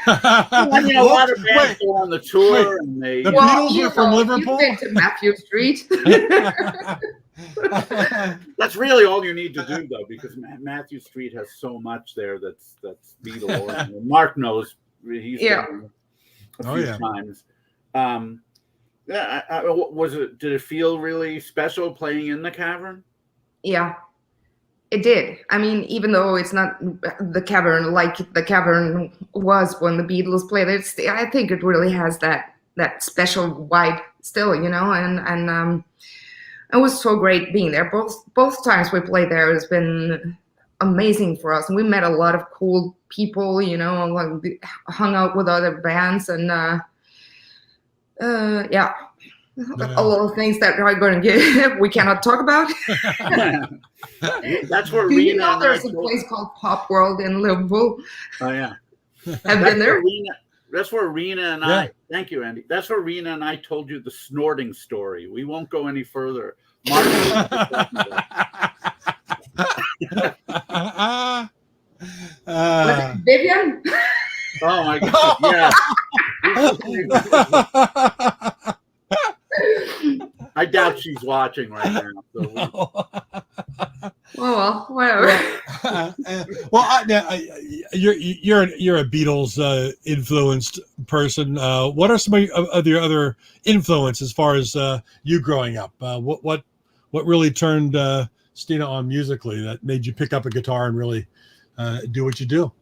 S2: lot of bands go on the tour, and the
S1: Beatles were from Liverpool.
S3: You've been to Matthew Street.
S2: That's really all you need to do, though, because Matthew Street has so much there that's Beatles. Mark knows he's done a few times. Did it feel really special playing in the Cavern?
S3: Yeah. It did. I mean, even though it's not the Cavern like the Cavern was when the Beatles played it, I think it really has that special vibe still, and it was so great being there. Both times we played there has been amazing for us. And we met a lot of cool people, hung out with other bands, and a lot of things that are going to we cannot talk about.
S2: That's where
S3: Rena. There's a place called Pop World in Liverpool.
S2: Oh yeah,
S3: I've been there.
S2: That's where Rena and I. Thank you, Andy. That's where Rena and I told you the snorting story. We won't go any further. Mark.
S3: Vivian.
S2: Oh my God! Yeah. I doubt she's watching right now. So
S3: well, whatever.
S1: You're a Beatles influenced person. What are some of your other influences as far as you growing up? What really turned Stine on musically that made you pick up a guitar and really do what you do?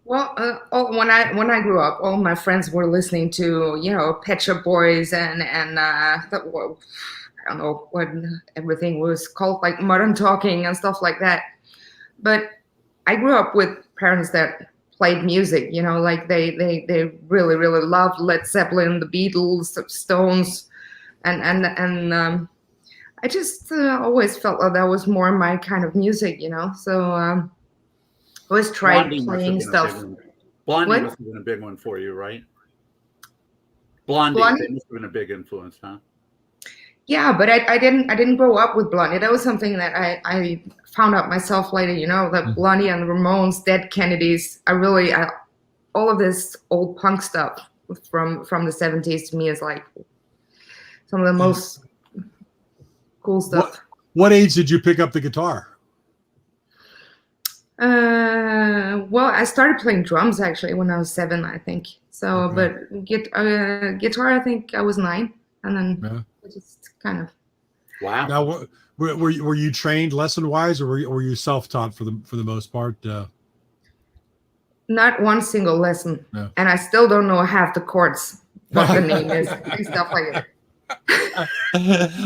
S3: Well, when I grew up, all my friends were listening to, Pet Shop Boys and I don't know what everything was called, like Modern Talking and stuff like that. But I grew up with parents that played music, like they really, really loved Led Zeppelin, the Beatles, the Stones, and I just always felt that was more my kind of music, So. Always tried playing stuff.
S2: Blondie must have been a big one for you, right? Blondie must have been a big influence, huh?
S3: Yeah, but I didn't grow up with Blondie. That was something that I found out myself later. That Blondie and the Ramones, Dead Kennedys. All of this old punk stuff from the 70s to me is like some of the most cool stuff.
S1: What age did you pick up the guitar?
S3: Well, I started playing drums actually when I was 7, I think. So, but guitar, I think I was 9, and then just kind of.
S2: Wow.
S1: Now, were you trained lesson wise, or were you self taught for the most part?
S3: Not one single lesson, and I still don't know half the chords, what the name is, and stuff like that.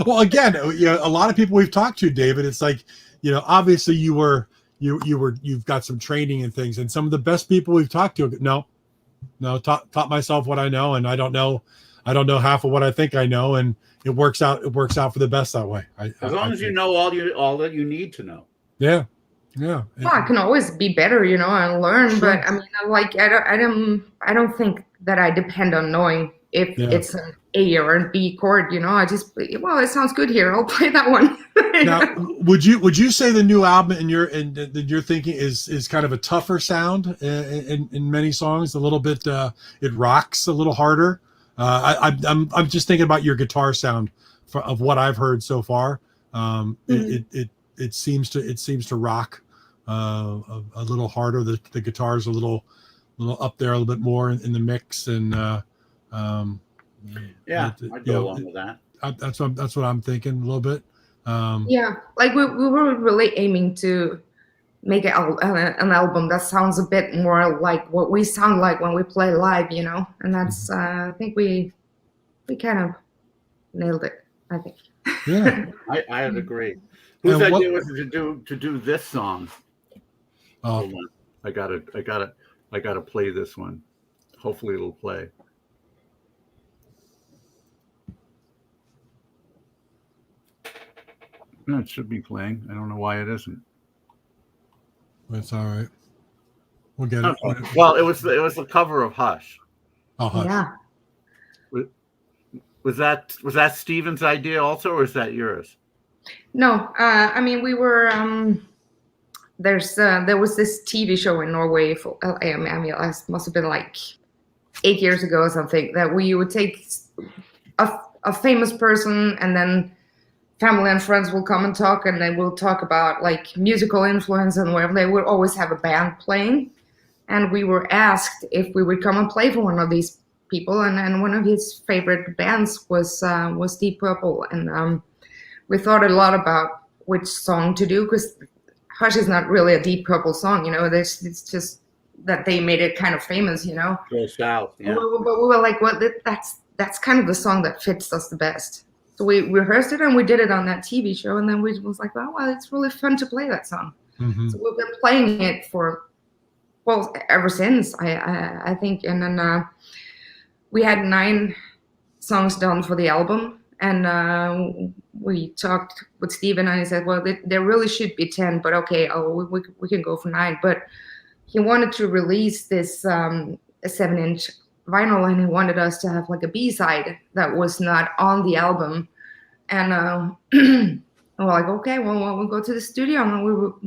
S1: Well, again, a lot of people we've talked to, David, it's like, obviously you've got some training and things, and some of the best people we've talked to, taught myself what I know, and I don't know half of what I think I know, and it works out for the best that way.
S2: As long as you know all that you need to know.
S1: Yeah. Yeah.
S3: Well, I can always be better, and learn.
S1: Sure.
S3: But I mean, I don't think that I depend on knowing if it's an A or a B chord. I just, well, it sounds good here. I'll play that one.
S1: Now, would you say the new album in your thinking is kind of a tougher sound in many songs? A little bit, it rocks a little harder. I'm just thinking about your guitar sound of what I've heard so far. It seems to rock a little harder. The guitar's a little up there a little bit more in the mix, and
S2: I'd go along with that.
S1: That's what I'm thinking a little bit.
S3: Like we were really aiming to make an album that sounds a bit more like what we sound like when we play live, and that's I think we kind of nailed it. I think.
S1: Yeah,
S2: I'd agree. Whose idea was it to do this song? Oh, I gotta play this one. Hopefully it'll play. No, it should be playing. I don't know why it isn't.
S1: That's all right. We'll get it.
S2: Well, it was the cover of Hush.
S1: Oh, Hush.
S3: Yeah.
S2: Was that Steven's idea also, or is that yours?
S3: No, I mean we were. There was this TV show in Norway for it must have been like 8 years ago or something, that we would take a famous person, and then family and friends will come and talk, and they will talk about like musical influence and whatever. They would always have a band playing, and we were asked if we would come and play for one of these people, and one of his favorite bands was Deep Purple, and we thought a lot about which song to do, because Hush is not really a Deep Purple song, it's just that they made it kind of famous,
S2: Go south, yeah.
S3: But we were like, well, that's kind of the song that fits us the best. So we rehearsed it and we did it on that TV show, and then we was like, oh, well, it's really fun to play that song. Mm-hmm. So we've been playing it ever since, I think. And then we had 9 songs done for the album, and we talked with Steven, and he said, well, there really should be 10, but okay, we can go for 9. But he wanted to release this a 7-inch vinyl, and he wanted us to have like a B-side that was not on the album. And we're like, okay, well, we'll go to the studio and we will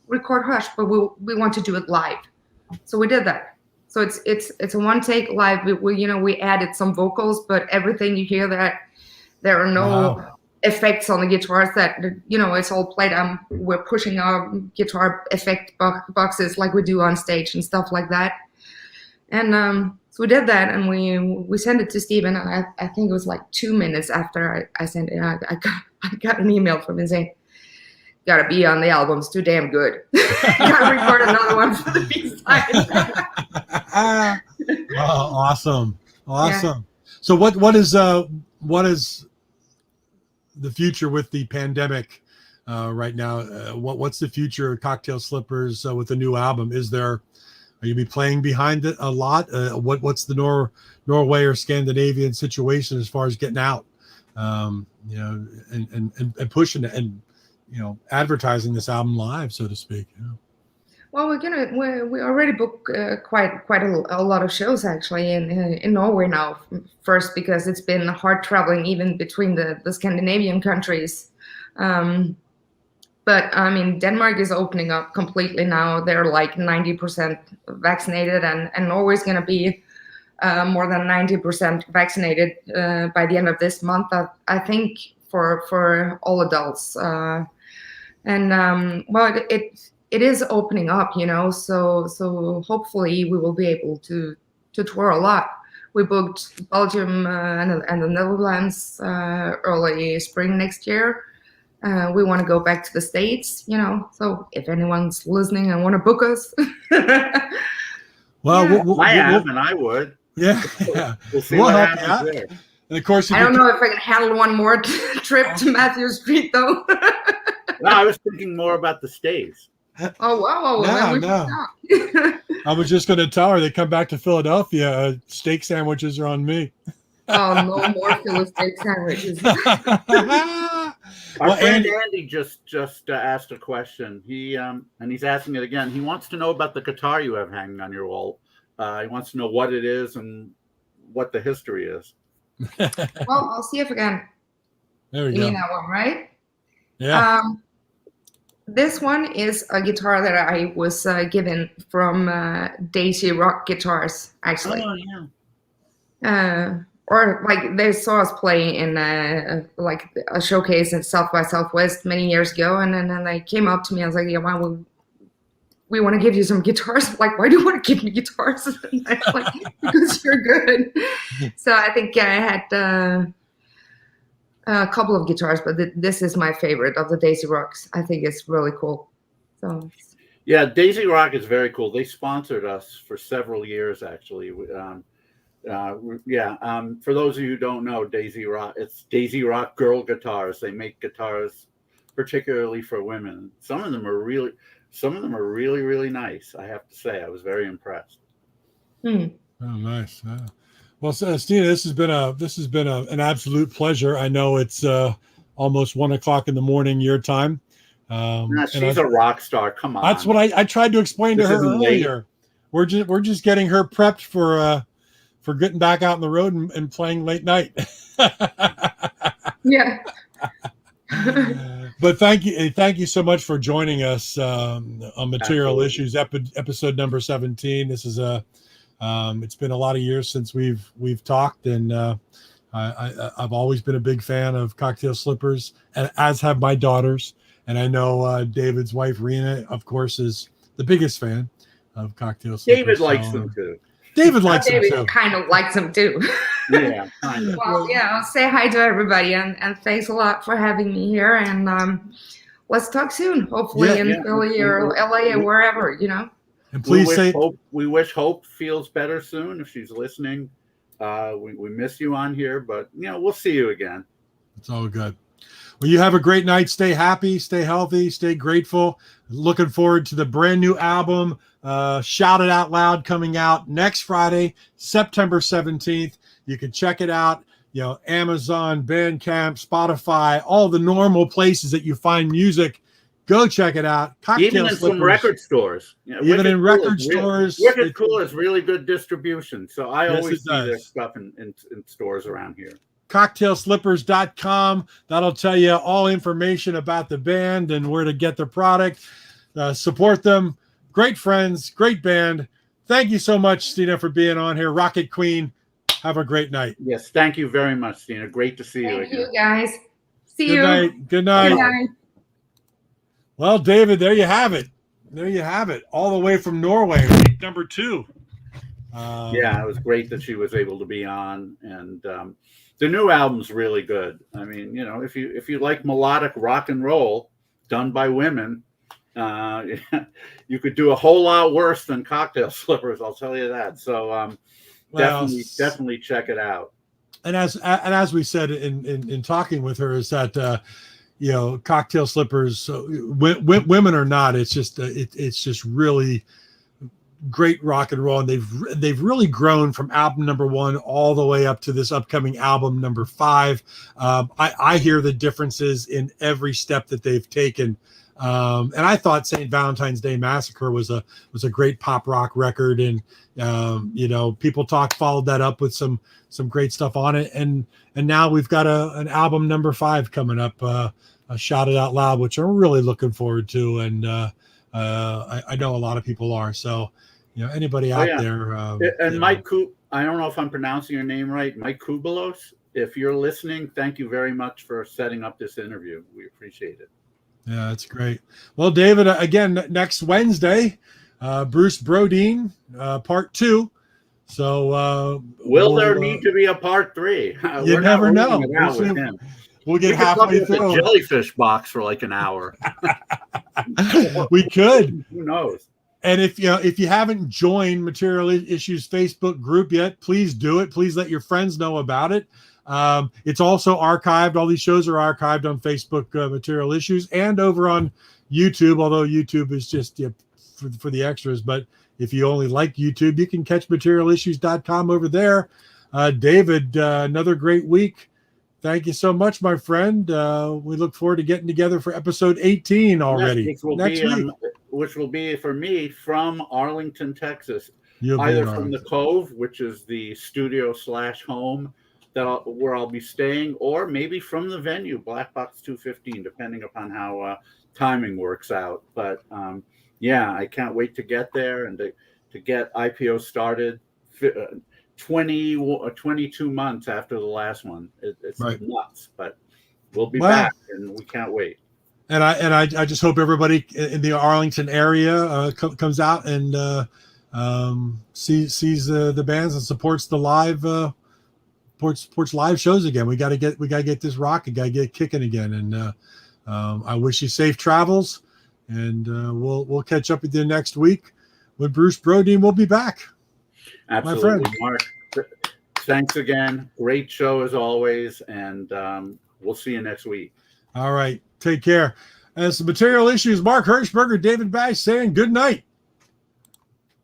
S3: record Hush, but we want to do it live. So we did that. So it's a one take live. We added some vocals, but everything you hear, that there are no effects on the guitars, that it's all played. We're pushing our guitar effect boxes like we do on stage and stuff like that. And so we did that, and we sent it to Steven, and I think it was like 2 minutes after I sent it, I got an email from him saying, gotta be on the album, it's too damn good. Gotta record another one for the B-side.
S1: Oh, awesome. Yeah. So what is the future with the pandemic right now? What's the future of Cocktail Slippers with the new album? Are you be playing behind it a lot? What's the Norway or Scandinavian situation as far as getting out, and pushing it, and advertising this album live, so to speak?
S3: Well, we already booked quite a lot of shows actually in Norway now. First, because it's been hard traveling even between the Scandinavian countries. But I mean, Denmark is opening up completely now. They're like 90% vaccinated, and Norway's going to be more than 90% vaccinated by the end of this month, I think, for all adults. Well, it is opening up, so hopefully we will be able to tour a lot. We booked Belgium and the Netherlands early spring next year. We want to go back to the States, so if anyone's listening and want to book us.
S1: Well,
S3: yeah.
S2: I am, and I would.
S1: Yeah.
S2: We'll see what happens there.
S1: And of course,
S3: I don't know if I can handle one more trip to Matthew Street, though.
S2: No, I was thinking more about the States.
S3: Oh, wow.
S1: No. I was just going to tell her they come back to Philadelphia. Steak sandwiches are on me.
S3: Oh, no more Philly steak sandwiches.
S2: Our friend Andy just asked a question. He and he's asking it again. He wants to know about the guitar you have hanging on your wall. He wants to know what it is and what the history is.
S3: Well, I'll see if I can.
S1: There we
S3: You
S1: go.
S3: mean that one, right?
S1: Yeah.
S3: This one is a guitar that I was given from Daisy Rock Guitars, actually.
S2: Oh, yeah.
S3: Or like they saw us play in like a showcase in South by Southwest many years ago, and then they came up to me. I was like, "Yeah, why we want to give you some guitars." Like, why do you want to give me guitars? And I was like, because you're good. So I think I had a couple of guitars, but this is my favorite of the Daisy Rocks. I think it's really cool. So
S2: yeah, Daisy Rock is very cool. They sponsored us for several years, actually. For those of you who don't know, Daisy Rock, it's Daisy Rock Girl Guitars. They make guitars particularly for women. Some of them are really, really nice. I have to say, I was very impressed.
S1: Oh, nice. Well, Stine, this has been an absolute pleasure. I know it's almost 1 o'clock in the morning your time.
S2: She's a rock star. Come on.
S1: That's what I tried to explain to her earlier. Late. We're just getting her prepped for getting back out on the road and playing late night.
S3: Yeah.
S1: But thank you so much for joining us on Material
S2: Absolutely.
S1: Issues episode number 17. This is it's been a lot of years since we've talked, and I've always been a big fan of Cocktail Slippers, and as have my daughters. And I know David's wife Rena, of course, is the biggest fan of Cocktail Slippers.
S2: David likes them too.
S1: David likes them too.
S3: David kind of likes them too.
S2: Yeah, kind of.
S3: Well, yeah, I'll say hi to everybody, and thanks a lot for having me here. And let's talk soon, hopefully in Philly or LA or wherever,
S1: And please
S2: we wish Hope feels better soon if she's listening. We miss you on here, but we'll see you again.
S1: It's all good. Well, you have a great night. Stay happy, stay healthy, stay grateful. Looking forward to the brand new album, Shout It Out Loud, coming out next Friday, September 17th. You can check it out, Amazon, Bandcamp, Spotify, all the normal places that you find music. Go check it out.
S2: Even in some record stores.
S1: Even in record stores.
S2: Wicked Cool is really good distribution. So I always see their stuff in stores around here.
S1: CocktailSlippers.com. That'll tell you all information about the band and where to get their product. Support them. Great friends, great band. Thank you so much, Stine, for being on here. Rocket Queen. Have a great night.
S2: Yes, thank you very much, Stine. Great to see you again.
S3: Thank you, guys. See you.
S1: Good night.
S3: Good night.
S1: Well, David, there you have it. All the way from Norway, week number 2.
S2: Yeah, it was great that she was able to be on, and the new album's really good. I mean, if you like melodic rock and roll done by women, you could do a whole lot worse than Cocktail Slippers. I'll tell you that. So definitely check it out.
S1: And as we said in talking with her, is that Cocktail Slippers, women or not, it's just really great rock and roll, and they've really grown from album number 1 all the way up to this upcoming album number 5. I hear the differences in every step that they've taken, and I thought St. Valentine's Day Massacre was a great pop rock record, and people followed that up with some great stuff on it, and now we've got an album number 5 coming up, Shout It Out Loud, which I'm really looking forward to, and I know a lot of people are. So anybody out there.
S2: And Mike, I don't know if I'm pronouncing your name right, Mike Kubelos. If you're listening, thank you very much for setting up this interview. We appreciate it.
S1: Yeah, that's great. Well, David, again, next Wednesday, Bruce Brodeen, part 2. So
S2: will there need to be a part 3?
S1: You never know. We'll get halfway through.
S2: A jellyfish box for like an hour.
S1: We could.
S2: Who knows?
S1: And if you haven't joined Material Issues Facebook group yet, please do it. Please let your friends know about it. It's also archived. All these shows are archived on Facebook, Material Issues, and over on YouTube. Although YouTube is just for the extras, but if you only like YouTube, you can catch materialissues.com over there. David, another great week. thank you so much, my friend. We look forward to getting together for episode 18 already.
S2: Yes, which will be for me from Arlington, Texas. Either from the Cove, which is the studio / home where I'll be staying, or maybe from the venue, Black Box 215, depending upon how timing works out. But yeah, I can't wait to get there and to get IPO started 22 months after the last one. It's nuts, but we'll be back, and we can't wait.
S1: And I just hope everybody in the Arlington area comes out and sees the bands and supports the live supports live shows again. We gotta get this rocking, gotta get kicking again. And I wish you safe travels, and we'll catch up with you next week when Bruce Brodeen will be back.
S2: Absolutely,
S1: my friend.
S2: Mark. Thanks again. Great show as always, and we'll see you next week.
S1: All right, take care. As the Material Issues, Mark Hershberger, David Bash saying good night.